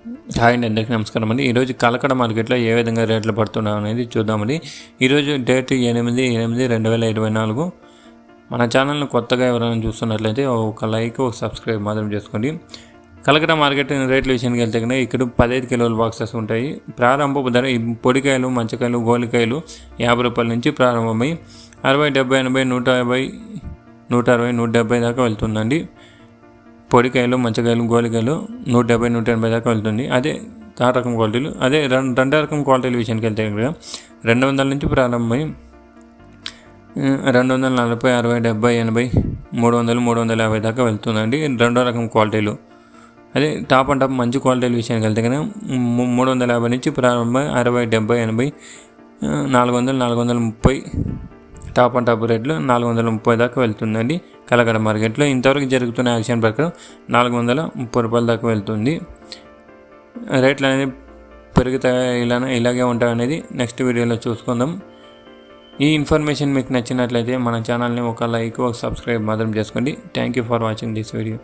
Hi అండి, అందరికీ నమస్కారం అండి. ఈరోజు కలకడ మార్కెట్లో ఏ విధంగా రేట్లు పడుతున్నాయి అనేది చూద్దామండి. ఈరోజు డేట్ 8/8/2024. మన ఛానల్ని కొత్తగా ఎవరైనా చూస్తున్నట్లయితే ఒక లైక్, ఒక సబ్స్క్రైబ్ మాత్రం చేసుకోండి. కలకడ మార్కెట్ రేట్ల విషయానికి వెళ్తే కనుక ఇక్కడ 15 కిలోల బాక్సెస్ ఉంటాయి. ప్రారంభ ధర పొడికాయలు, మంచికాయలు, గోలికాయలు 50 రూపాయల నుంచి ప్రారంభమై 60, 70, 80, 150, 160, 170 దాకా వెళ్తుందండి. పొడికాయలు, మంచికాయలు, గోలికాయలు 170, 180 దాకా వెళ్తుంది. అదే థర్డ్ రకం క్వాలిటీలు. అదే రెండో రకం క్వాలిటీల విషయానికి వెళ్తే కనుక 200 నుంచి ప్రారంభమై 240, 60, 70, 80, 300, 350 దాకా వెళ్తుందండి రెండో రకం క్వాలిటీలు. అదే టాప్ అండ్ టాప్ మంచి క్వాలిటీల విషయానికి వెళ్తే కనుక 350 నుంచి ప్రారంభమై 60, 70, 80, 400, 430 టాప్ అండ్ టాప్ రేట్లు 430 దాకా వెళ్తుందండి కలకడ మార్కెట్లో. ఇంతవరకు జరుగుతున్న యాక్షన్ ప్రకారం 430 రూపాయల దాకా వెళ్తుంది. రేట్లు అనేది పెరుగుతాయి, ఇలాగే ఉంటాయి అనేది నెక్స్ట్ వీడియోలో చూసుకుందాం. ఈ ఇన్ఫర్మేషన్ మీకు నచ్చినట్లయితే మన ఛానల్ని ఒక లైక్, ఒక సబ్స్క్రైబ్ మాత్రం చేసుకోండి. Thank you for watching this video.